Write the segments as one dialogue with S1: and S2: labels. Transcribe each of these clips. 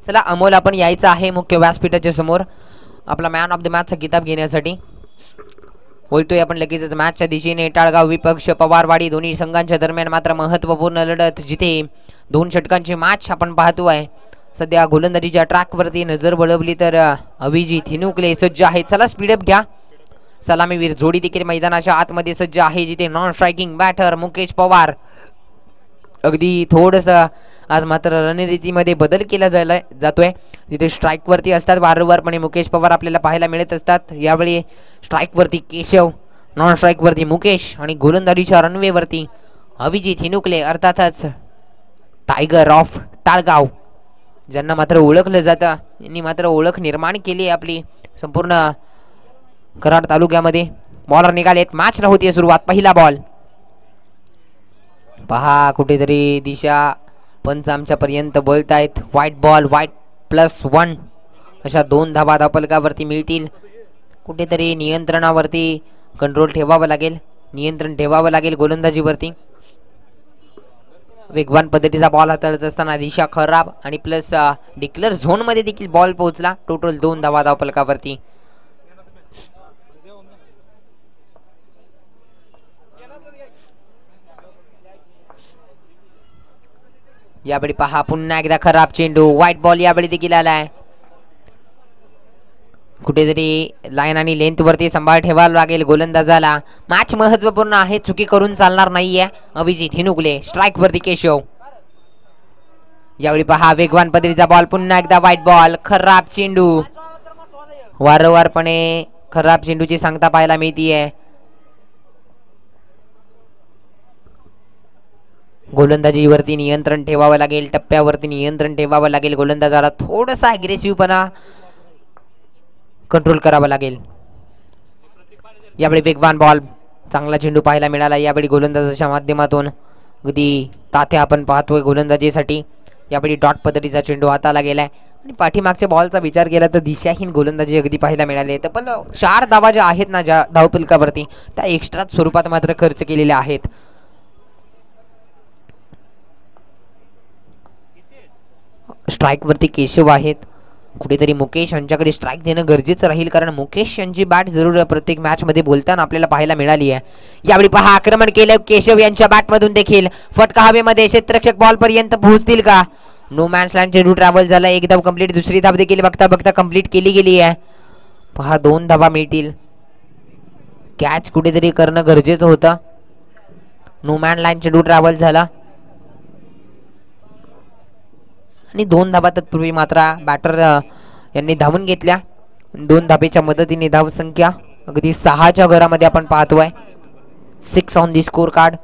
S1: चला अमोल, आपण यायचं आहे मुख्य व्यासपीठाच्या समोर आपला मॅन ऑफ द मॅचचा किताब घेण्यासाठी. बोलतोय आपण लगेचच. मॅचच्या दिशेने टाळगाव विपक्ष पवारवाडी दोन्ही संघांच्या दरम्यान मात्र महत्त्वपूर्ण लढत, जिथे 2 षटकांची मॅच आपण पाहतोय. सध्या गोलंदाजीच्या ट्रॅकवरती नजर वळवली तर अभिजित हिनुकले सज्ज आहे. चला स्पीडअप घ्या. सलामीवीर जोडी देखील मैदानाच्या आतमध्ये सज्ज आहे, जिथे non striking batter Mukesh Pawar. अगदी थोडस आज मात्र रणनीतीमध्ये बदल केला जातोय, जिथे स्ट्राइक वरती असतात वारंवारपणे मुकेश पवार आपल्याला पाहायला मिळत असतात. यावेळी स्ट्राइक वरती केशव, नॉन स्ट्राइक वरती मुकेश आणि गोलंदाजीच्या रनवे वरती अभिजित हिनुकले, अर्थातच टायगर ऑफ टाळगाव, ज्यांना मात्र ओळखलं जातं. यांनी मात्र ओळख निर्माण केली आपली संपूर्ण कराड तालुक्यामध्ये. बॉलर निघालेत. मॅचला होती सुरुवात. पहिला बॉल पहा, कुठेतरी दिशा पंच आमच्या पर्यंत बोलतायत. व्हाईट बॉल, व्हाईट +1 अशा 2 धावा धावफलकावरती मिळतील. कुठेतरी नियंत्रणावरती कंट्रोल ठेवावा लागेल, नियंत्रण ठेवावं लागेल गोलंदाजीवरती. वेगवान पद्धतीचा बॉल हाताळत असताना दिशा खराब आणि प्लस डिक्लेअर झोन मध्ये देखील बॉल पोहोचला. टोटल 2 धावा धावफलकावरती. यावेळी पहा पुन्हा एकदा खराब चेंडू. व्हाईट बॉल यावेळी देखील आलाय. कुठेतरी लाईन आणि लेंथ वरती सांभाळ ठेवावा लागेल गोलंदाजाला. मॅच महत्त्वपूर्ण आहे, चुकी करून चालणार नाहीये. अभिजित हिनुकले स्ट्राइक वरती केशव. यावेळी पहा वेगवान पद्धतीचा बॉल. पुन्हा एकदा व्हाईट बॉल, खराब चेंडू. वारंवारपणे खराब चेंडूची सांगता पाहायला मिळतीये. गोलंदाजीवरती नियंत्रण ठेवावं लागेल, टप्प्यावरती नियंत्रण ठेवावं लागेल. गोलंदाजाला थोडासा अग्रेसिव्हपणा कंट्रोल करावा लागेल. यावेळी वेगवान बॉल, चांगला चेंडू पाहायला मिळाला यावेळी गोलंदाजाच्या माध्यमातून. अगदी तात्या आपण पाहतोय गोलंदाजीसाठी. यावेळी डॉट पद्धतीचा चेंडू हाताला गेलाय आणि पाठीमागच्या बॉलचा विचार केला तर दिशाहीन गोलंदाजी अगदी पाहायला मिळाली. तर पण 4 धावा ज्या आहेत ना ज्या धावफलकावरती, त्या एक्स्ट्रा स्वरूपात मात्र खर्च केलेल्या आहेत. स्ट्राइक वरती केशव आहेत. कुठेतरी मुकेश यांच्याकडे स्ट्राइक देणं गरजेचं राहील, कारण मुकेश यांची बॅट जरूर प्रत्येक मॅच मध्ये बोलताना आपल्याला पाहायला मिळाली आहे. यावेळी पहा आक्रमण केलं केशव यांच्या बॅट मधून देखील. फटका हवेमध्ये, क्षेत्ररक्षक बॉल पर्यंत पोहोचतील का? नो मॅन्स लँड चेंडू ट्रॅव्हल झाला. एक धाव कंप्लीट. दुसरी धाव देखील बघता बघता कंप्लीट केली गेली आहे. पहा 2 धावा मिळतील. कॅच कुठेतरी करणं गरजेचं होतं. नो मॅन लाईन चेंडू ट्रॅव्हल झाला आणि 2 धावा तत्पूर्वी मात्र बॅटर यांनी धावून घेतल्या. 2 धावेच्या मदतीने धाव संख्या अगदी 6च्या घरामध्ये आपण पाहतोय. 6 ऑन दी स्कोर कार्ड.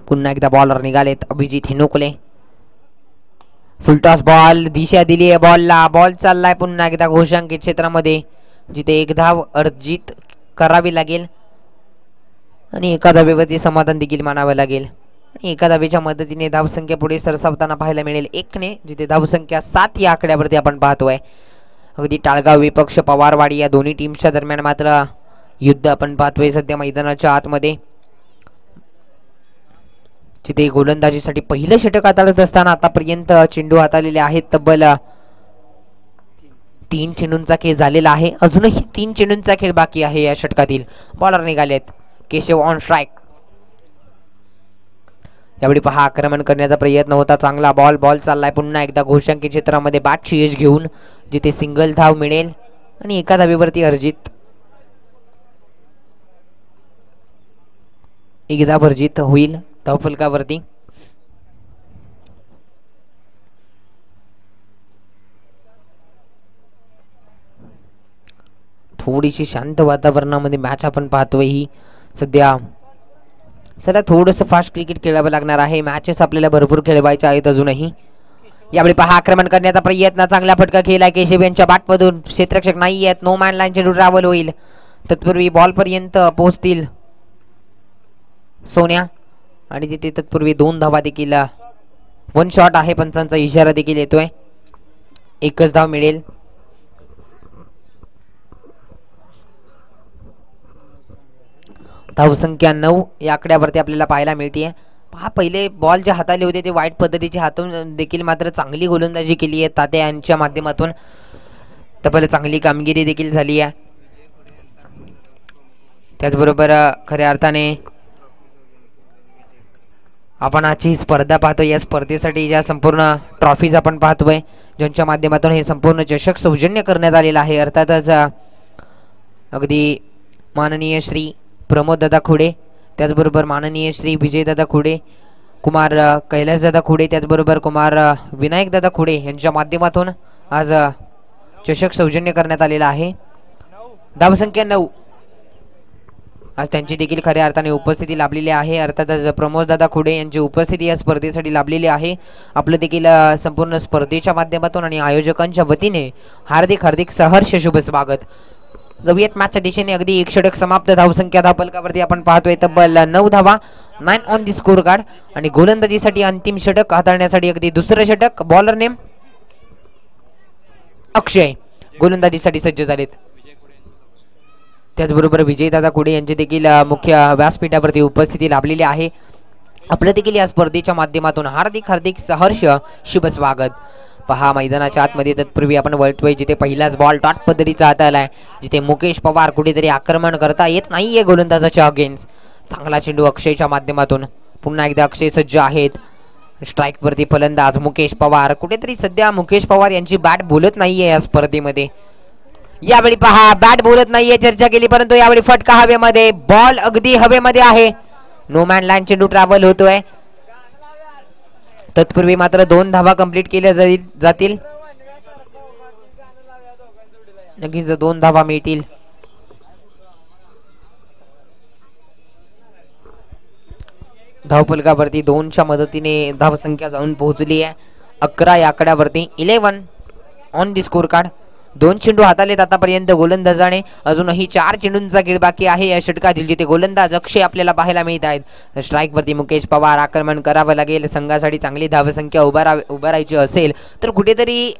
S1: पुन्हा एकदा बॉलर निघालेत. अभिजित हिनुकले. फुलटॉस बॉल, दिशा दिली आहे बॉलला. बॉल चाललाय पुन्हा एकदा घोषांकित क्षेत्रामध्ये, जिथे 1 धाव अर्जित करावी लागेल आणि एका धावेवरती समाधान देखील मानावं लागेल. आणि एका धावेच्या मदतीने धावसंख्या पुढे सरसावताना पाहायला मिळेल 1 ने, जिथे धावसंख्या 7 या आकड्यावरती आपण पाहतोय. अगदी टाळगाव विपक्ष पवारवाडी या दोन्ही टीमच्या दरम्यान मात्र युद्ध आपण पाहतोय सध्या मैदानाच्या आतमध्ये, जिथे गोलंदाजीसाठी पहिलं षटक हाताळत असताना आतापर्यंत चेंडू हाताळलेले आहेत. तब्बल 3 चेंडूंचा खेळ झालेला आहे. अजूनही 3 चेंडूंचा खेळ बाकी आहे या षटकातील. बॉलर निघालेत. Keshav on strike. यावेळी पहा आक्रमण करण्याचा प्रयत्न होता. चांगला बॉल. बॉल चाललाय पुन्हा एकदा घोषांकित क्षेत्रामध्ये बॅटची एज घेऊन, जिथे सिंगल धाव मिळेल आणि एका धावेवरती अर्जित. 1 धाव अर्जित होईल धावफलकावरती. थोडीशी शांत वातावरणामध्ये मॅच आपण पाहतोय ही सध्या. चला थोडंसं फास्ट क्रिकेट खेळावं लागणार आहे. मॅचेस आपल्याला भरपूर खेळवायच्या आहेत अजूनही. यावेळी पहा आक्रमण करण्याचा प्रयत्न. चांगला फटका खेळलाय केशव यांच्या बॅटमधून. क्षेत्ररक्षक नाही आहेत. नो मॅन लाईन चेंडू ट्रॅव्हल होईल. तत्पूर्वी बॉल पर्यंत पोहोचतील सोन्या आणि तिथे तत्पूर्वी 2 धावा देखील. 1 शॉट आहे. पंचांचा इशारा देखील येतोय. 1च धाव मिळेल. धावसंख्या 9 या आकड्यावरती आपल्याला पाहायला मिळते. पहा पहिले बॉल जे हाताले होते ते वाईट पद्धतीचे हातून देखील मात्र चांगली गोलंदाजी केली आहे तात्या यांच्या माध्यमातून. तब्बल चांगली कामगिरी देखील झाली आहे. त्याचबरोबर खऱ्या अर्थाने आपण आजची स्पर्धा पाहतो. या स्पर्धेसाठी ज्या संपूर्ण ट्रॉफीज आपण पाहतोय ज्यांच्या माध्यमातून हे संपूर्ण चषक सौजन्य करण्यात आलेलं आहे. अर्थातच अगदी माननीय श्री प्रमोददादा खुडे, त्याचबरोबर माननीय श्री विजयदादा खुडे, कुमार कैलासदादा खुडे, त्याचबरोबर कुमार विनायकदादा खुडे यांच्या माध्यमातून आज चषक सौजन्य करण्यात आलेला आहे. धावसंख्या 9 आज त्यांची देखील खऱ्या अर्थाने उपस्थिती लाभलेली आहे. अर्थातच प्रमोददादा खुडे यांची उपस्थिती या स्पर्धेसाठी लाभलेली आहे. आपलं देखील संपूर्ण स्पर्धेच्या माध्यमातून आणि आयोजकांच्या वतीने हार्दिक हार्दिक सहर्ष शुभ स्वागत. जाऊयात मॅचच्या दिशेने. अगदी एक षटक समाप्त. धावसंख्या धावफलकावरती आपण पाहतोय तब्बल 9 धावा, 9 ऑन दी स्कोर कार्ड. आणि गोलंदाजीसाठी अंतिम षटक हाताळण्यासाठी अगदी दुसरं षटक. बॉलर नेम अक्षय गोलंदाजीसाठी सज्ज झालेत. त्याचबरोबर विजयदादा खुडे यांची देखील मुख्य व्यासपीठावरती उपस्थिती लाभलेली आहे. आपलं देखील या स्पर्धेच्या माध्यमातून हार्दिक हार्दिक सहर्ष शुभ स्वागत. पहा मैदानाच्या आतमध्ये तत्पूर्वी आपण वळतोय जिथे पहिलाच बॉल टॉट पद्धतीचा हाताळलाय, जिथे मुकेश पवार कुठेतरी आक्रमण करता येत नाहीये गोलंदाजाच्या अगेन्स्ट. चांगला चेंडू अक्षयच्या माध्यमातून. पुन्हा एकदा अक्षय सज्ज आहेत. स्ट्राईक वरती फलंदाज मुकेश पवार. कुठेतरी सध्या मुकेश पवार यांची बॅट बोलत नाहीये या स्पर्धेमध्ये. यावेळी पहा बॅट बोलत नाहीये चर्चा केली, परंतु यावेळी फटका हवेमध्ये. बॉल अगदी हवेमध्ये आहे. नो मॅन लँड चेंडू ट्रॅव्हल होतोय. तत्पूर्वी मात्र 2 धावा कंप्लीट केल्या जातील. नक्कीच 2 धावा मिळतील. धावफलकावरती 2च्या मदतीने धावसंख्या जाऊन पोहोचली आहे 11 या आकड्यावरती. 11 ऑन दी स्कोर कार्ड. 2 चेंडू हातालेत आतापर्यंत गोलंदाजाने. अजूनही 4 चेंडूंचा खेळ बाकी आहे या षटकातील, जिथे गोलंदाज अक्षय आपल्याला पाहायला मिळत आहेत. स्ट्राईक वरती मुकेश पवार. आक्रमण करावं लागेल. संघासाठी चांगली धावसंख्या उभारायची असेल तर कुठेतरी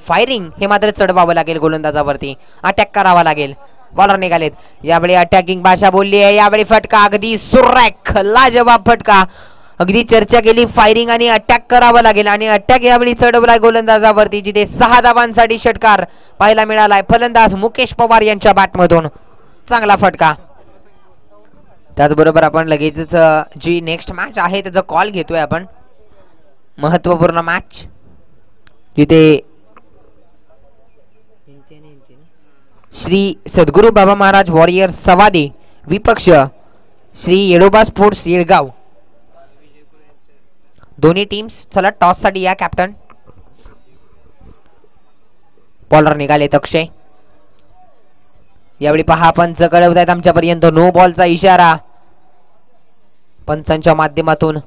S1: फायरिंग हे मात्र चढवावं लागेल. गोलंदाजावरती अटॅक करावा लागेल. बॉलर निघालेत. यावेळी अटॅकिंग भाषा बोलली आहे. यावेळी फटका अगदी सुरेख लाजवाब फटका. अगदी चर्चा केली. फायरिंग आणि अटॅक करावा लागेल आणि अटॅक यावेळी चढवलाय गोलंदाजावरती, जिथे 6 धावांसाठी षटकार पाहायला मिळालाय. फलंदाज मुकेश पवार यांच्या बॅटमधून चांगला फटका. त्याचबरोबर आपण लगेचच जी नेक्स्ट मॅच आहे त्याचा कॉल घेतोय आपण. महत्वपूर्ण मॅच जिथे श्री सद्गुरू बाबा महाराज वॉरियर सवादी विपक्ष श्री येडोबा स्पोर्ट्स येळगाव. दोन्ही टीम्स चला टॉस साठी या. कॅप्टन बॉलर निघालेत अक्षय. यावेळी पहा पंच कळवत आहेत आमच्यापर्यंत नो बॉलचा इशारा पंचांच्या माध्यमातून.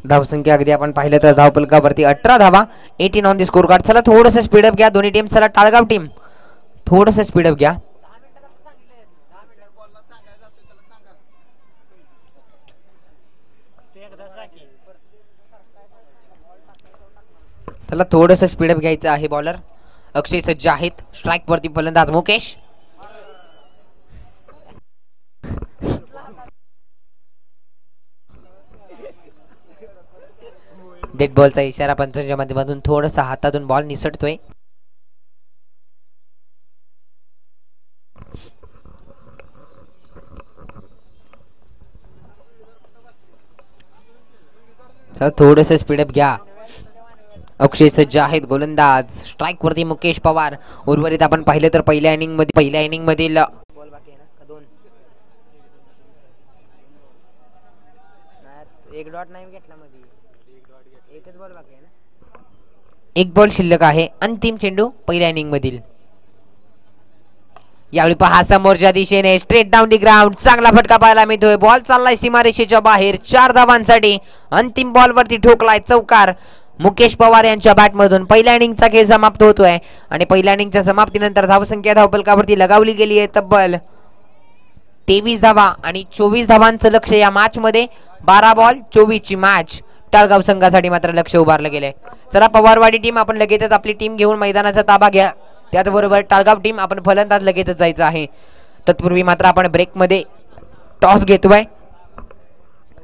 S1: धावसंख्या अगदी आपण पाहिलं तर धावफलकावरती 18 धावा, 18 ऑन दी स्कोर कार्ड. चला थोडस स्पीडअप घ्या दोन्ही टीम. चला टाळगाव टीम थोडस स्पीडअप घ्या. त्याला थोडंसं स्पीडअप घ्यायचं आहे. बॉलर अक्षय सज्ज आहेत. स्ट्राईक वरती फलंदाज मुकेश. डेड बॉलचा इशारा पंचांच्या माध्यमातून. थोडंसं हातातून बॉल निसटतोय. थोडंसं स्पीडअप घ्या. अक्षय सज्ज आहेत. गोलंदाज स्ट्राईक वरती मुकेश पवार. उर्वरित आपण पाहिलं तर पहिल्या इनिंग मधील बॉल बाकी आहे ना 2. एक डॉट नाही घेतला मध्ये. एकच बॉल बाकी आहे ना. एक बॉल शिल्लक आहे. अंतिम चेंडू पहिल्या इनिंग मधील. यावेळी पहा समोरच्या दिशेने स्ट्रेट डाऊन दी ग्राउंड. चांगला फटका पाहायला मिळतोय. बॉल चाललाय सीमारेषेच्या बाहेर. 4 धावांसाठी. अंतिम बॉल वरती ठोकलाय चौकार मुकेश पवार यांच्या बॅटमधून. पहिल्या इनिंगचा खेळ समाप्त होतोय आणि पहिल्या इनिंगच्या समाप्तीनंतर धावसंख्या धावफलकावरती लगावली गेली आहे तब्बल 23 धावा आणि 24 धावांचं लक्ष या मॅच मध्ये. 12 बॉल 24 ची मॅच. टाळगाव संघासाठी मात्र लक्ष उभारलं गेलंय. चला पवारवाडी टीम आपण लगेचच आपली टीम घेऊन मैदानाचा ताबा त्याचबरोबर टाळगाव टीम आपण फलंदाज लगेचच जायचं आहे. तत्पूर्वी मात्र आपण ब्रेकमध्ये टॉस घेतोय,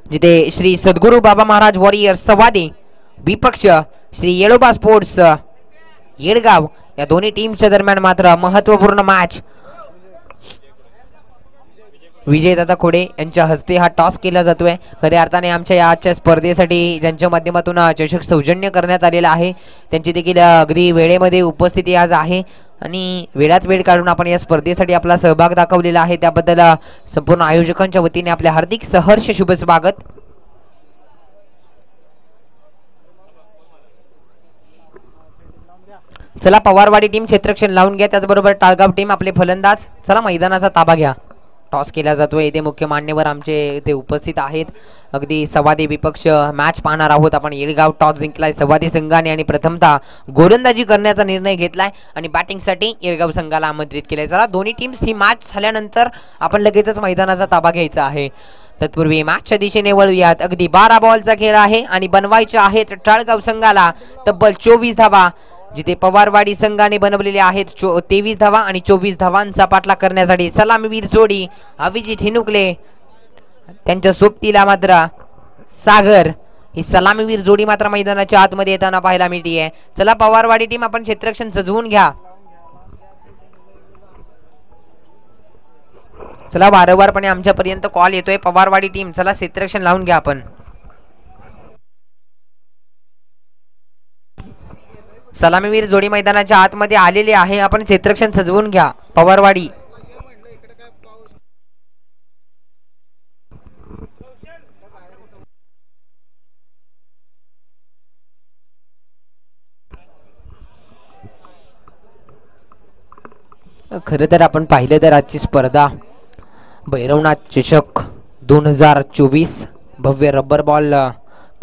S1: जिथे श्री सद्गुरू बाबा महाराज वॉरियर्स सवादी विपक्ष श्री येळोबा स्पोर्ट्स येडगाव या दोन्ही टीमच्या दरम्यान मात्र महत्वपूर्ण मॅच. विजयदादा खोडे यांच्या हस्ते हा टॉस केला जातोय. खऱ्या अर्थाने आमच्या या आजच्या स्पर्धेसाठी ज्यांच्या माध्यमातून चषक सौजन्य करण्यात आलेला आहे त्यांची देखील अगदी वेळेमध्ये उपस्थिती आज आहे आणि वेळात वेळ काढून आपण या स्पर्धेसाठी आपला सहभाग दाखवलेला आहे, त्याबद्दल संपूर्ण आयोजकांच्या वतीने आपले हार्दिक सहर्ष शुभ स्वागत. चला पवारवाडी टीम क्षेत्ररक्षण लावून घ्या, त्याचबरोबर टाळगाव टीम आपले फलंदाज चला मैदानाचा ताबा घ्या. टॉस केला जातोय, इथे मुख्य मान्यवर आमचे इथे उपस्थित आहेत. अगदी सवादी विपक्ष मॅच पाहणार आहोत आपण. येळगाव टॉस जिंकलाय सवादी संघाने आणि प्रथमतः गोलंदाजी करण्याचा निर्णय घेतलाय आणि बॅटिंगसाठी येळगाव संघाला आमंत्रित केलंय. चला दोन्ही टीम्स ही मॅच झाल्यानंतर आपण लगेचच मैदानाचा ताबा घ्यायचा आहे. तत्पूर्वी मॅचच्या दिशेने वळूयात. अगदी 12 बॉलचा खेळ आहे आणि बनवायचे आहेत टाळगाव संघाला तब्बल 24 धावा, जिथे पवारवाडी संघाने बनवलेले आहेत 23 धावा आणि 24 धावांचा पाठलाग करण्यासाठी सलामीवीर जोडी अभिजित हिनुकले त्यांच्या सोबतीला मात्र सागर ही सलामीवीर जोडी मात्र मैदानाच्या आतमध्ये येताना पाहायला मिळते. चला पवारवाडी टीम आपण क्षेत्ररक्षण सजवून घ्या. चला वारंवारपणे आमच्यापर्यंत कॉल येतोय. पवारवाडी टीम चला क्षेत्ररक्षण लावून घ्या आपण. सलामीवीर जोडी मैदानाच्या आतमध्ये आलेले आहे, आपण क्षेत्ररक्षण सजवून घ्या. पवारवाडी खरं तर आपण पाहिलं तर आजची स्पर्धा भैरवनाथ चषक 2024 भव्य रबर बॉल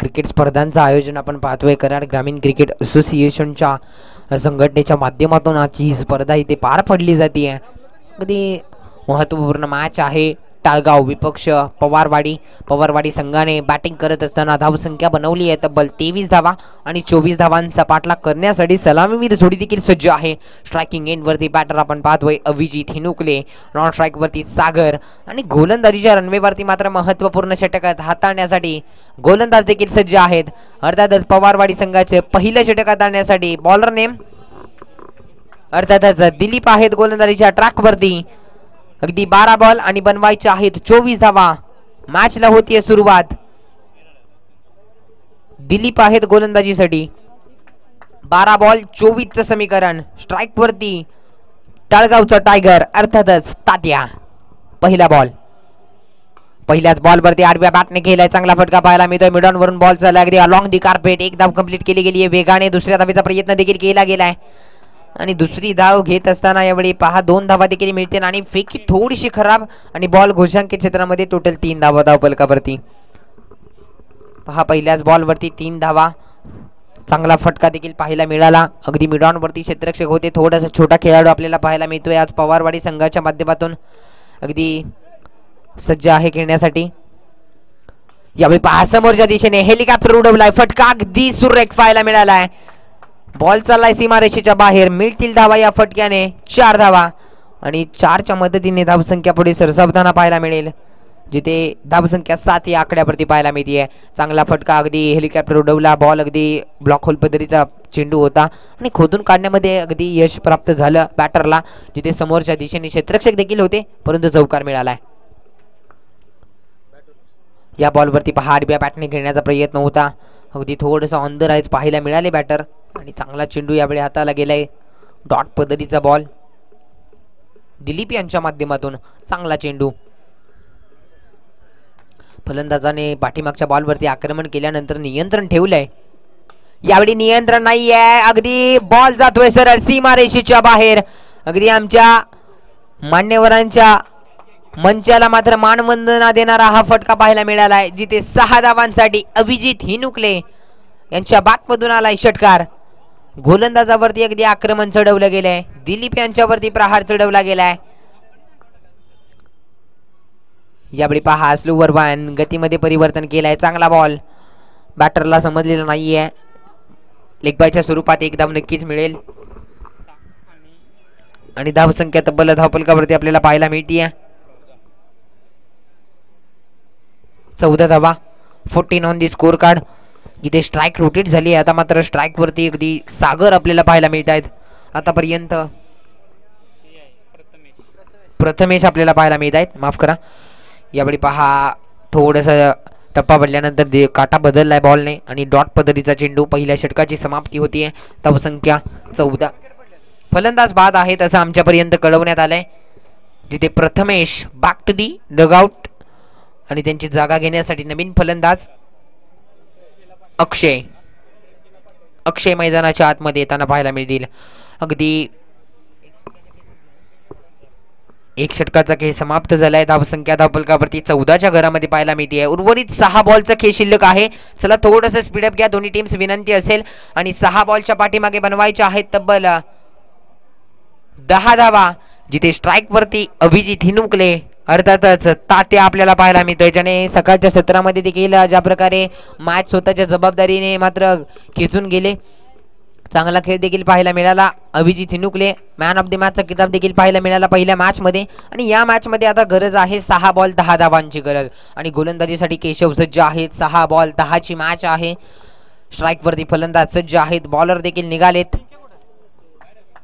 S1: क्रिकेट स्पर्धांचं आयोजन आपण पाहतोय. कराड ग्रामीण क्रिकेट असोसिएशनच्या संघटनेच्या माध्यमातून आजची ही स्पर्धा इथे पार पडली जाते. अगदी महत्त्वपूर्ण मॅच आहे. टाळगाव विपक्ष पवारवाडी संघाने बॅटिंग करत असताना धावसंख्या बनवली आहे तब्बल 23 धावा आणि 24 धावांचा पाठलाग करण्यासाठी सलामीवीर जोडी देखील सज्ज आहे. स्ट्रायकिंग एंड वरती बॅटर आपण पाहतोय अभिजित हिनुकले, नॉन स्ट्राईक वरती सागर आणि गोलंदाजीच्या रनवेवरती मात्र महत्त्वपूर्ण षटक हाताळण्यासाठी गोलंदाज देखील सज्ज आहेत. अर्थातच पवारवाडी संघाचे पहिलं षटक हाताळण्यासाठी बॉलर नेम अर्थातच दिलीप आहेत गोलंदाजीच्या ट्रॅकवरती. अगदी 12 बॉल आणि बनवायचे आहेत 24 धावा. मॅचला होतीये सुरुवात. दिलीप आहेत गोलंदाजीसाठी. 12 बॉल 24चं समीकरण. स्ट्राईक वरती टाळगावचा टायगर अर्थातच तात्या. पहिला बॉल पहिल्याच बॉलवरती आडव्या बॅटने केलाय. चांगला फटका पाहायला मिळतोय. मिडॉन वरून बॉल चालला अगदी अलॉंग दी कार्पेट. एक धाव कंप्लीट केली गेली आहे वेगाने. दुसऱ्या धावेचा प्रयत्न देखील केला गेलाय आणि दुसरी धाव घेत असताना यावेळी पहा 2 धावा देखील मिळतील आणि फेकी थोडीशी खराब आणि बॉल घोषांकित क्षेत्रामध्ये टोटल 3 धावा धावफलकावरती. पहा पहिल्याच बॉलवरती 3 धावा. चांगला फटका देखील पाहायला मिळाला. अगदी मिडॉन वरती क्षेत्ररक्षक होते. थोडासा छोटा खेळाडू आपल्याला पाहायला मिळतोय आज पवारवाडी संघाच्या माध्यमातून. अगदी सज्ज आहे खेळण्यासाठी. यावेळी पहा समोरच्या दिशेने हेलिकॉप्टर उडवलाय. फटका अगदी सुरेख पाहायला मिळालाय. बॉल चाललाय सीमारेषेच्या बाहेर. मिळतील धावा या फटक्याने. 4 धावा आणि 4च्या मदतीने धावसंख्या पुढे सरसावताना पाहायला मिळेल, जिथे धावसंख्या 7 या आकड्यावरती पाहायला मिळते. चांगला फटका अगदी हेलिकॉप्टर उडवला. बॉल अगदी ब्लॉक होल पद्धतीचा चेंडू होता आणि खोदून काढण्यामध्ये अगदी यश प्राप्त झालं बॅटरला, जिथे समोरच्या दिशेने क्षेत्ररक्षक देखील होते परंतु चौकार मिळालाय. या बॉलवरती पहा आडव्या बॅटने खेळण्याचा प्रयत्न होता. अगदी थोडंसं ऑन द राईज पाहायला मिळाले बॅटर आणि चांगला चेंडू यावेळी हाताला गेलाय. डॉट पद्धतीचा बॉल दिलीप यांच्या माध्यमातून. चांगला चेंडू. फलंदाजाने पाठीमागच्या बॉलवरती आक्रमण केल्यानंतर नियंत्रण ठेवलंय. यावेळी नियंत्रण नाहीये. अगदी बॉल जातोय सरळ सीमारेषेच्या बाहेर. अगदी आमच्या मान्यवरांच्या मंचाला मात्र मानवंदना देणारा हा फटका पाहायला मिळालाय, जिथे 6 धावांसाठी अभिजित हिनुकले यांच्या बॅटमधून आलाय षटकार. गोलंदाजावरती अगदी आक्रमण चढवलं गेलंय. दिलीप यांच्यावरती प्रहार चढवला गेलाय. यावेळी पहा स्लोवर वन गतीमध्ये परिवर्तन केलंय. चांगला बॉल बॅटरला समजलेला नाहीये. लेग बायच्या स्वरूपात एक धाव नक्कीच मिळेल. आणि धावसंख्या तब्बल धावफलकावरती आपल्याला पाहायला मिळते 14 धावा. 14 ऑन दी स्कोर कार्ड. जिथे स्ट्राईक रोटेट झाली आहे आता मात्र स्ट्राईक वरती अगदी सागर आपल्याला पाहायला मिळत आहेत. आतापर्यंत प्रथमेश आपल्याला पाहायला मिळत आहेत, माफ करा. यावेळी पहा थोडंसं टप्पा पडल्यानंतर काटा बदललाय बॉलने आणि डॉट पद्धतीचा चेंडू. पहिल्या षटकाची समाप्ती होतीये. धावसंख्या 14. फलंदाज बाद आहेत असं आमच्यापर्यंत कळवण्यात आलंय. जिथे Prathamesh back to the dugout आणि त्यांची जागा घेण्यासाठी नवीन फलंदाज अक्षय मैदानाच्या आतमध्ये येताना पाहायला मिळतील. अगदी एक षटकाचा खेळ समाप्त झालाय. धावसंख्या धावफलकावरती 14च्या घरामध्ये पाहायला मिळते. उर्वरित 6 बॉलचा खेळ शिल्लक आहे. चला थोडंसं स्पीडअप घ्या. दोन्ही टीम्स विनंती असेल आणि 6 बॉलच्या पाठीमागे बनवायच्या आहेत तब्बल 10 धावा. जिथे स्ट्राईक वरती अभिजित हिनुकले अर्थातच तात्या आपल्याला पाहायला मिळतोय, ज्याने सकाळच्या सत्रामध्ये देखील ज्या प्रकारे मॅच स्वतःच्या जबाबदारीने मात्र खेचून गेले. चांगला खेळ देखील पाहायला मिळाला. अभिजित हिनुकले मॅन ऑफ द मॅचचा किताब देखील पाहायला मिळाला पहिल्या मॅच मध्ये. आणि या मॅच मध्ये आता गरज आहे 6 बॉल 10 धावांची गरज. आणि गोलंदाजीसाठी केशव सज्ज आहेत. 6 बॉल 10ची मॅच आहे. स्ट्राईक वरती फलंदाज सज्ज आहेत. बॉलर देखील निघालेत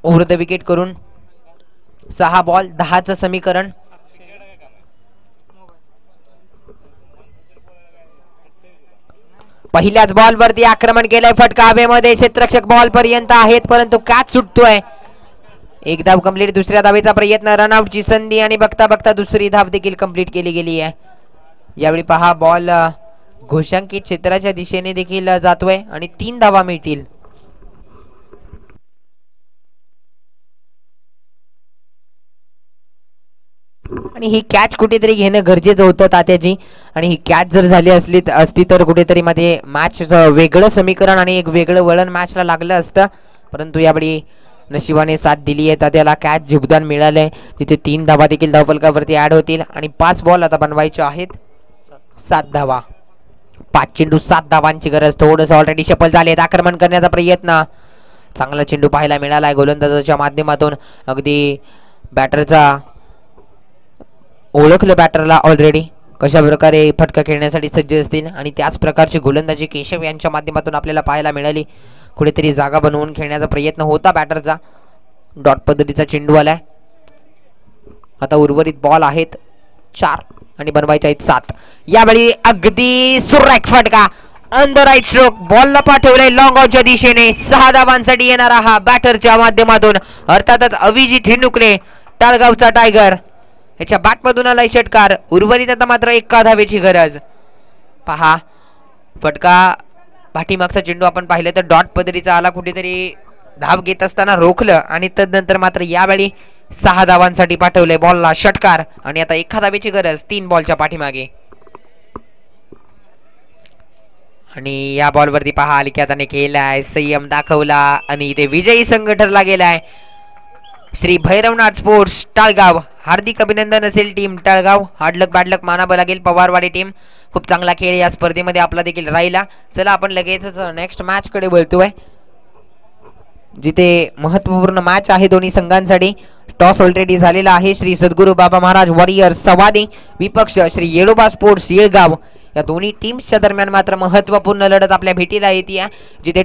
S1: ओव्हर द विकेट करून. 6 बॉल 10चं समीकरण. पहिल्याच बॉल वरती आक्रमण केलंय. फटका हवेमध्ये. क्षेत्ररक्षक बॉल पर्यंत आहेत परंतु कॅच सुटतोय. एक धाव कंप्लीट. दुसऱ्या धावेचा प्रयत्न. रनआउटची संधी आणि बघता बघता दुसरी धाव देखील कंप्लीट केली गेली आहे. यावेळी पहा बॉल घोषांकित क्षेत्राच्या दिशेने देखील जातोय आणि 3 धावा मिळतील. आणि ही कॅच कुठेतरी घेणं गरजेचं होतं तात्याजी. आणि ही कॅच जर झाली असती तर कुठेतरी मध्ये मॅच वेगळं समीकरण आणि एक वेगळं वळण मॅचला लागलं असतं. परंतु यावेळी नशिबाने साथ दिली आहे तात्याला. कॅच जीवदान मिळालंय. तिथे 3 धावा देखील धावफलकावरती ऍड होतील आणि 5 बॉल आता बनवायचे आहेत. 7 धावा. 5 चेंडू 7 धावांची गरज. थोडंसं ऑलरेडी सफल झाले. आक्रमण करण्याचा प्रयत्न. चांगला चेंडू पाहायला मिळालाय गोलंदाजाच्या माध्यमातून. अगदी बॅटरचा ओळखलं बॅटरला ऑलरेडी कशा प्रकारे फटका खेळण्यासाठी सज्ज असतील. आणि त्याच प्रकारची गोलंदाजी केशव यांच्या माध्यमातून आपल्याला पाहायला मिळाली. कुठेतरी जागा बनवून खेळण्याचा प्रयत्न होता बॅटरचा. डॉट पद्धतीचा चेंडू आलाय. आता उर्वरित बॉल आहेत 4 आणि बनवायचे आहेत 7. यावेळी अगदी सुरेख फटका ऑन द राईट स्ट्रोक. बॉलला पाठवलंय लॉंग आउटच्या दिशेने. 6 धावांसाठी येणारा हा बॅटरच्या माध्यमातून अर्थातच अभिजित हिनुकले टाळगावचा टायगर याच्या बॅटमधून आलाय षटकार. उर्वरित आता मात्र 1 धावेची गरज. पहा फटका पाठीमागचा चेंडू आपण पाहिलं तर डॉट पद्धतीचा आला. कुठेतरी धाव घेत असताना रोखलं आणि तदनंतर मात्र यावेळी 6 धावांसाठी पाठवलंय बॉलला षटकार. आणि आता 1 धावेची गरज 3 बॉलच्या पाठीमागे. आणि या बॉलवरती पहा अलिख्याताने खेळलाय. संयम दाखवला आणि इथे विजयी संघ ठरला गेलाय. श्री भैरवनाथ स्पोर्ट्स टाळगाव. हार्दिक अभिनंदन असेल टीम टाळगाव. हार्डलक बॅडलक मानावं लागेल पवारवाडी टीम. खूप चांगला खेळ या स्पर्धेमध्ये आपला देखील राहिला. चला आपण लगेचच नेक्स्ट मॅच कडे वळतोय, जिथे महत्वपूर्ण मॅच आहे दोन्ही संघांसाठी. टॉस ऑलरेडी झालेला आहे. श्री सद्गुरू बाबा महाराज वॉरियर्स सवादी विपक्ष श्री येडोबा स्पोर्ट्स येळगाव. या दोन्ही टीम्सच्या दरम्यान मात्र महत्वपूर्ण लढत आपल्या भेटीला येते, जिथे